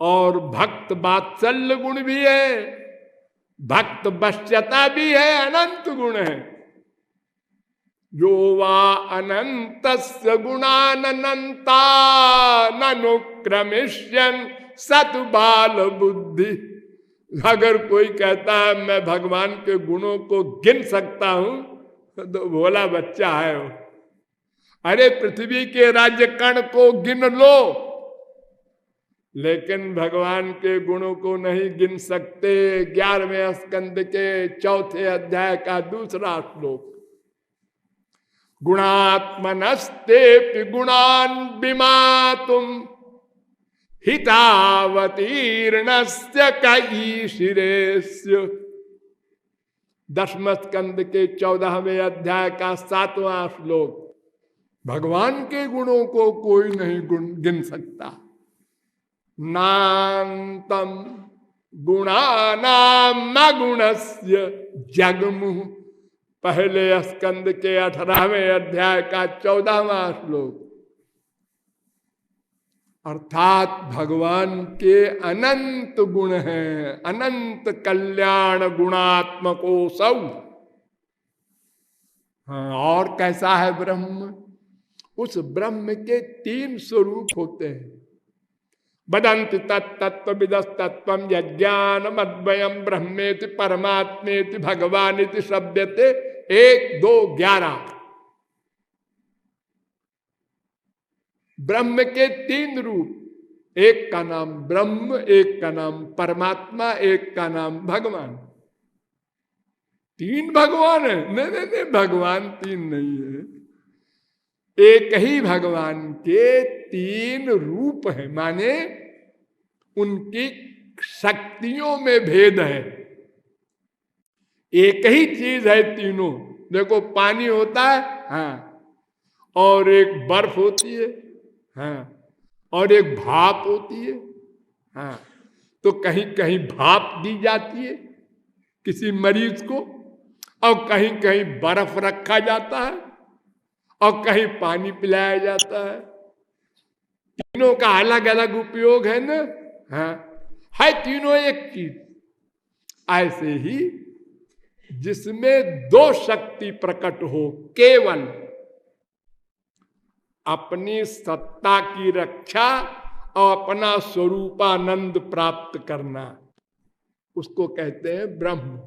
और भक्त वात्सल्य गुण भी है, भक्त वश्यता भी है, अनंत गुण है। जो वा अनंत गुणानंता ननुक्रमिष्यन सतबाल बुद्धि। अगर कोई कहता है मैं भगवान के गुणों को गिन सकता हूं तो भोला बच्चा है वो। अरे पृथ्वी के राज्य कण को गिन लो, लेकिन भगवान के गुणों को नहीं गिन सकते। 11वें स्कंद के 4थे अध्याय का 2रा श्लोक। गुणात्मनस्ते गुणान विमातुम हितावतीर्णस्य कैशिरेस्य। 10वें स्कंद के 14वें अध्याय का 7वां श्लोक। भगवान के गुणों को कोई नहीं गिन सकता। नान्तम गुणानाम गुणस्य जगमुह। पहले स्कंद के 18वें अध्याय का 14वां श्लोक। अर्थात भगवान के अनंत गुण हैं, अनंत कल्याण गुणात्मको सौ। हाँ, और कैसा है ब्रह्म? उस ब्रह्म के 3 स्वरूप होते हैं। वदन्ति तत्तत्व विदस्तत्वम यज्ञान मद्वयम ब्रह्मेति परमात्मेति भगवानिति शब्दते 1, 2, 11। ब्रह्म के 3 रूप, एक का नाम ब्रह्म, एक का नाम परमात्मा, एक का नाम भगवान। 3 भगवान है? नहीं, भगवान 3 नहीं है, एक ही भगवान के 3 रूप है। माने उनकी शक्तियों में भेद है। एक ही चीज है तीनों। देखो पानी होता है, हाँ, और एक बर्फ होती है, हाँ, और एक भाप होती है, हाँ। तो कहीं कहीं भाप दी जाती है किसी मरीज को, और कहीं कहीं बर्फ रखा जाता है, और कहीं पानी पिलाया जाता है। तीनों का अलग अलग उपयोग है ना, हाँ, है तीनों एक चीज। ऐसे ही जिसमें 2 शक्ति प्रकट हो, केवल अपनी सत्ता की रक्षा और अपना स्वरूपानंद प्राप्त करना, उसको कहते हैं ब्रह्म।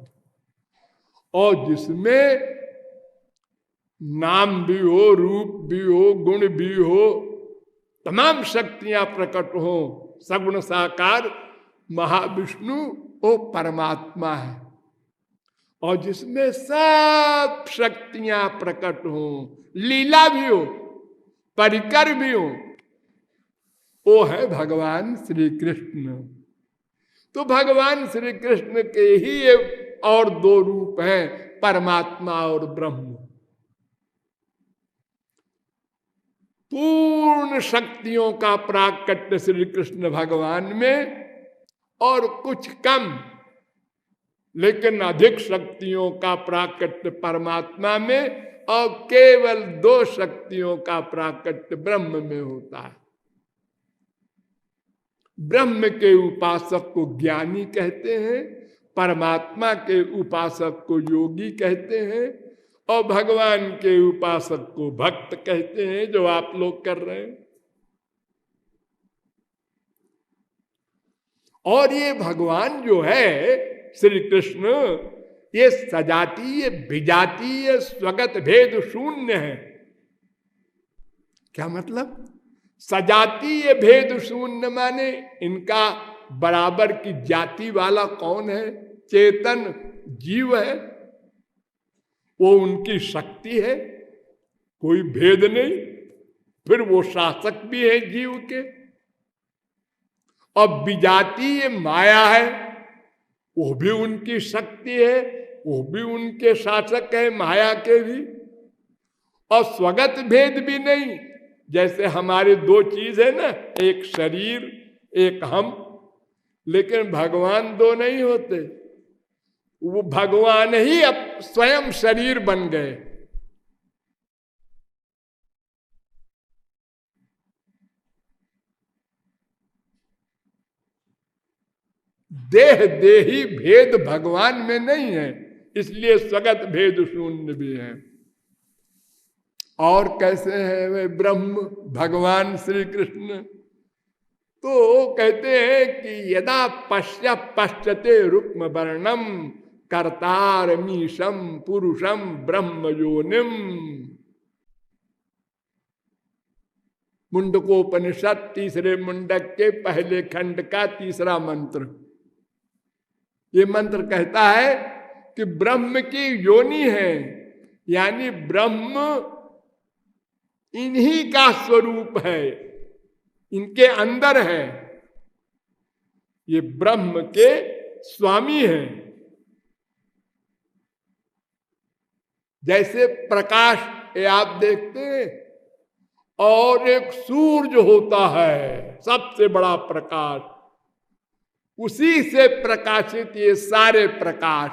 और जिसमें नाम भी हो, रूप भी हो, गुण भी हो, तमाम शक्तियां प्रकट हो, सगुण साकार महाविष्णु वो परमात्मा है। और जिसमें सब शक्तियां प्रकट हो, लीला भी हो, परिकर भी हो, वो है भगवान श्री कृष्ण। तो भगवान श्री कृष्ण के ही ये और 2 रूप हैं, परमात्मा और ब्रह्म। पूर्ण शक्तियों का प्राकट्य श्री कृष्ण भगवान में, और कुछ कम लेकिन अधिक शक्तियों का प्राकट्य परमात्मा में, और केवल 2 शक्तियों का प्राकट्य ब्रह्म में होता है। ब्रह्म के उपासक को ज्ञानी कहते हैं, परमात्मा के उपासक को योगी कहते हैं, और भगवान के उपासक को भक्त कहते हैं, जो आप लोग कर रहे हैं। और ये भगवान जो है श्री कृष्ण, ये सजातीय विजातीय स्वगत भेद शून्य है। क्या मतलब? सजातीय भेद शून्य माने इनका बराबर की जाति वाला कौन है? चेतन जीव है, वो उनकी शक्ति है, कोई भेद नहीं। फिर वो शासक भी है जीव के। और विजातीय माया है, वो भी उनकी शक्ति है, वो भी उनके शासक है, माया के भी। और स्वगत भेद भी नहीं, जैसे हमारे दो चीज है ना, एक शरीर एक हम, लेकिन भगवान दो नहीं होते, वो भगवान ही अब स्वयं शरीर बन गए। देह देही भेद भगवान में नहीं है, इसलिए स्वगत भेद शून्य भी है। और कैसे है वे ब्रह्म भगवान श्री कृष्ण? तो कहते हैं कि यदा पश्यते रुक्म वर्णम कर्तारमीशम पुरुषम ब्रह्म योनिम। मुंडकोपनिषद तीसरे मुंडक के पहले खंड का तीसरा मंत्र, ये मंत्र कहता है कि ब्रह्म की योनि है, यानी ब्रह्म इन्हीं का स्वरूप है, इनके अंदर है, ये ब्रह्म के स्वामी हैं। जैसे प्रकाश ये आप देखते हैं, और एक सूर्य होता है सबसे बड़ा प्रकाश, उसी से प्रकाशित ये सारे प्रकाश,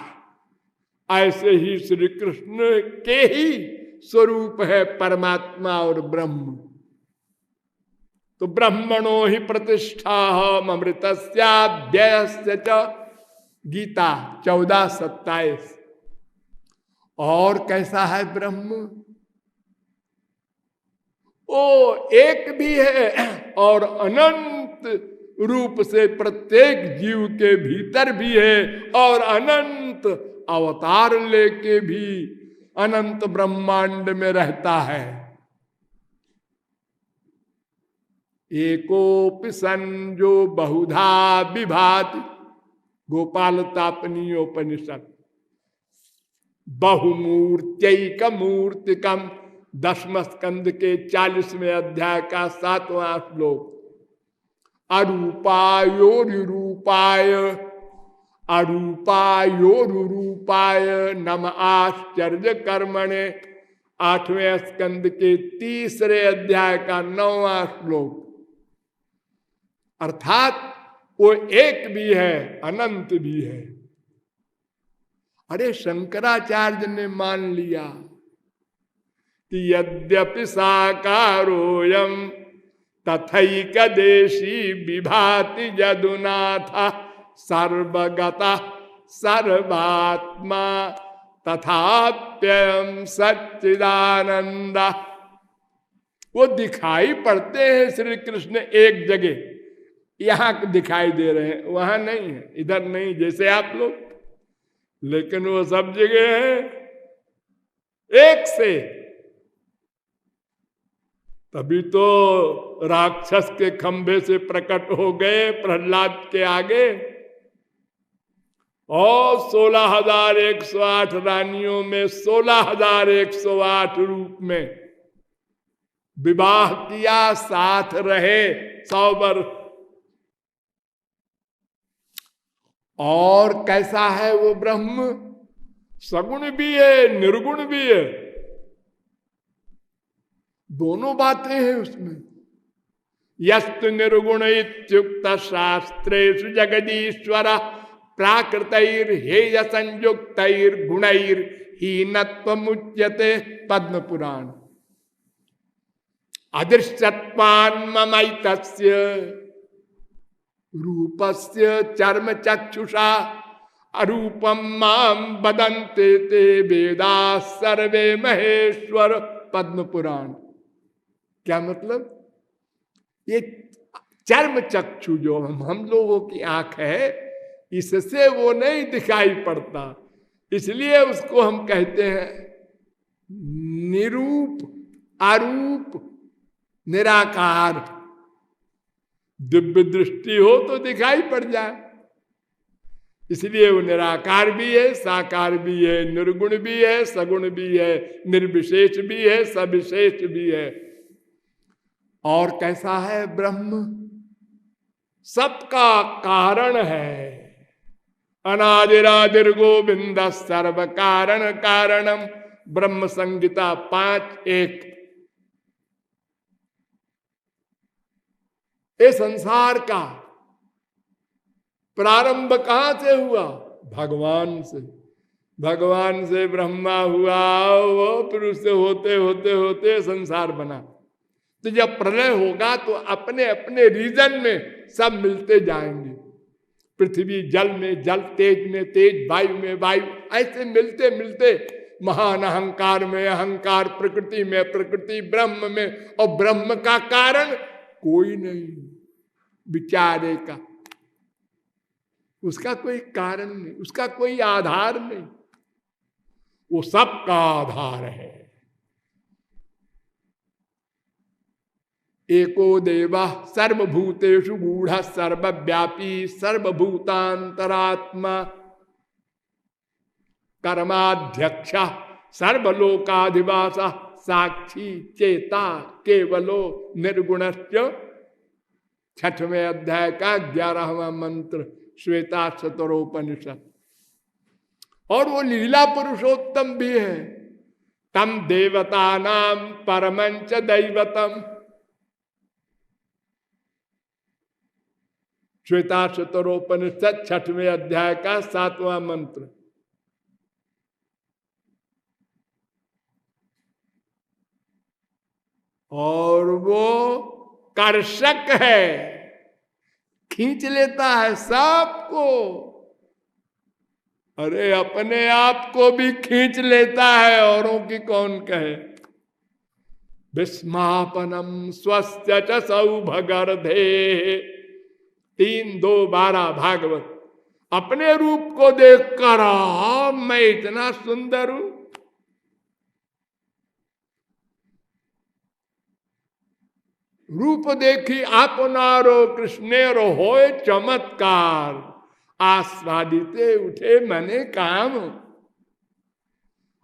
ऐसे ही श्री कृष्ण के ही स्वरूप है परमात्मा और ब्रह्म। तो ब्रह्मणो ही प्रतिष्ठा अमृतस्याध्ययस्य च, गीता 14:27। और कैसा है ब्रह्म? ओ एक भी है और अनंत रूप से प्रत्येक जीव के भीतर भी है, और अनंत अवतार लेके भी अनंत ब्रह्मांड में रहता है। एकोपि सन जो बहुधा विभाति, गोपाल तापनीयोपनिषद। बहुमूर्त्यैक मूर्तिकम, 10वें स्कंद के 40वें अध्याय का 7वां श्लोक। अरूपायोरूपाय अरूपायोरूपाय नम आश्चर्य कर्मणे, 8वें स्कंद के 3रे अध्याय का 9वां श्लोक। अर्थात वो एक भी है, अनंत भी है। अरे शंकराचार्य ने मान लिया कि यद्यपि साकारोयम तथैक देशी विभाति यदुनाथ सर्वगता सर्वात्मा तथाप्ययम सच्चिदानंदा। वो दिखाई पड़ते हैं श्री कृष्ण एक जगह, यहां दिखाई दे रहे हैं, वहां नहीं है, इधर नहीं, जैसे आप लोग, लेकिन वो सब जगह है एक से। तभी तो राक्षस के खंभे से प्रकट हो गए प्रहलाद के आगे, और 16,108 रानियों में 16,108 रूप में विवाह किया, साथ रहे 100 वर्ष। और कैसा है वो ब्रह्म? सगुण भी है निर्गुण भी है, दोनों बातें हैं उसमें। यस्तु निर्गुण इत्युक्त शास्त्रेषु जगदीश्वर प्राकृतैर हेय संयुक्तैर गुणैर हीनत्वमुच्यते। पद्म पुराण। अदृश्यत्वान्ममैतस्य रूपस्य चर्म चक्षुषा अरूपम माम वदन्ते ते वेदा सर्वे महेश्वर। पद्म पुराण। क्या मतलब? ये चर्म चक्षु जो हम लोगों की आंख है, इससे वो नहीं दिखाई पड़ता, इसलिए उसको हम कहते हैं निरूप, अरूप, निराकार। दिव्य दृष्टि हो तो दिखाई पड़ जाए, इसलिए वो निराकार भी है, साकार भी है, निर्गुण भी है, सगुण भी है, निर्विशेष भी है, सविशेष भी है। और कैसा है ब्रह्म? सबका कारण है। अनादिरादिर गोविंद सर्व कारण कारणम। ब्रह्म संहिता 5:1। ये संसार का प्रारंभ कहां से हुआ? भगवान से। भगवान से ब्रह्मा हुआ, वो फिर उससे होते होते होते संसार बना। तो जब प्रलय होगा तो अपने अपने रीजन में सब मिलते जाएंगे। पृथ्वी जल में जल, तेज में तेज, वायु में वायु, ऐसे मिलते मिलते महान अहंकार में अहंकार, प्रकृति में प्रकृति, ब्रह्म में, और ब्रह्म का कारण कोई नहीं विचारे का, उसका कोई कारण नहीं, उसका कोई आधार नहीं, वो सबका आधार है। एको देवा सर्वभूतेषु गूढ़ सर्वव्यापी सर्वभूतांतरात्मा कर्माध्यक्ष सर्वलोकाधिवास साक्षी चेता केवलो निर्गुणश्च। 6वें अध्याय का 11वां मंत्र श्वेता शतरोपनिषद। और वो लीला पुरुषोत्तम भी है। तम देवता नाम परमंच दैवतम। श्वेता शतरोपनिषद 6वें अध्याय का 7वां मंत्र। और वो कर्षक है, खींच लेता है सबको। अरे अपने आप को भी खींच लेता है, औरों की कौन कहे। विस्मापनम स्वस्य च सौभगर्धे 3:2-12 भागवत। अपने रूप को देखकर मैं इतना सुंदर हूं। रूप देखी आपनारो कृष्णेरो होए चमत्कार, आस्वादिते उठे मने काम।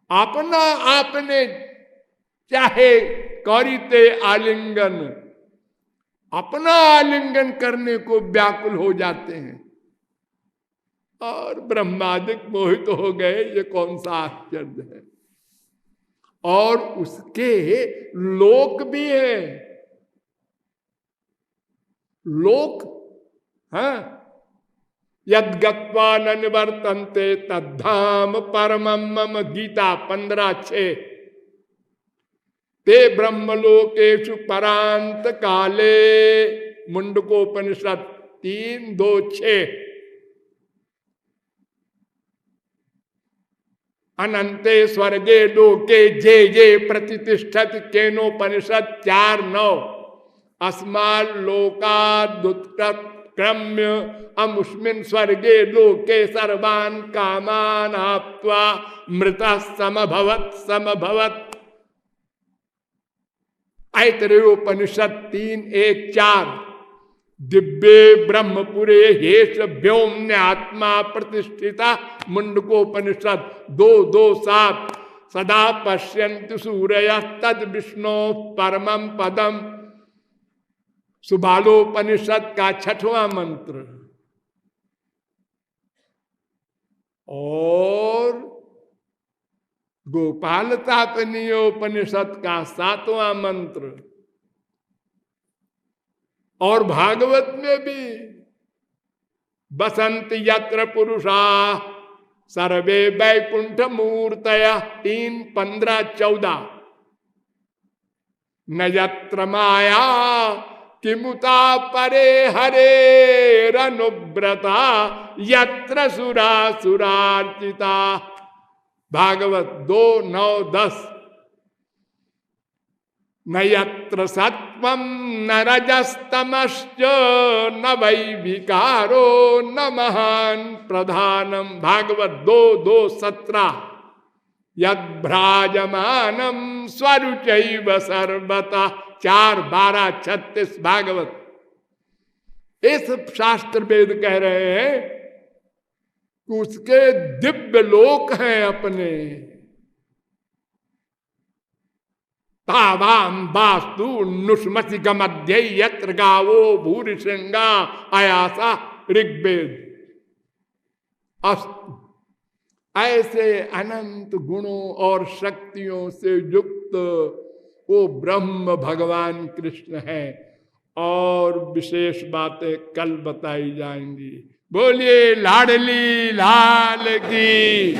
अपना आपने चाहे करिते आलिंगन, अपना आलिंगन करने को व्याकुल हो जाते हैं। और ब्रह्मादिक मोहित हो गए, ये कौन सा आश्चर्य है। और उसके लोक भी है, लोक, हाँ, यद गत्वा न निवर्तन्ते तद्धाम परमं मम, गीता 15:6। ते ब्रह्मलोकेषु परांत काले, मुंडकोपनिषद 3:2-6। अनंते स्वर्गे लोके जे जे प्रतिष्ठति, केनोपनिषद 4:9। अस्माल लोकादुत्क्रम्य अमुष्मिन स्वर्गे लोके सर्वान् कामान आप्त्वा मृतः समभवत् समभवत्। ऐतरेयोपनिषद 3:1-4। दिव्ये ब्रह्मपुरे हेश व्योम्य आत्मा प्रतिष्ठिता, मुंडकोपनिषद 2:2-7। सदा पश्यन्ति सूरयः तद विष्णो परमं पदम, सुबालोपनिषद का 6वां मंत्र। और गोपालतापनीयोपनिषद का 7वां मंत्र। और भागवत में भी बसंत यत्र पुरुषा सर्वे वैकुंठ मूर्तया 3:15-14। न यत्र माया किमुता परे हरे रनुव्रता यत्र सुरा सुरार्चिता। भागवत 2:9-10। न यत्र सत्वं न रजस्तमश्च न वै विकारो न महान प्रधानम। भागवत 2:2-17। यद्भ्राजमानम स्वरुचैव सर्वतः 4:12-36 भागवत। इस शास्त्र वेद कह रहे हैं कि उसके दिव्य लोक हैं अपने। तावाम वास्तु नुष्मति गमध्य यत्र गावो भूरि श्रृंगा आयासा ऋग्वेद। अस्तु, ऐसे अनंत गुणों और शक्तियों से युक्त वो ब्रह्म भगवान कृष्ण है। और विशेष बातें कल बताई जाएंगी। बोलिए लाडली लाल की।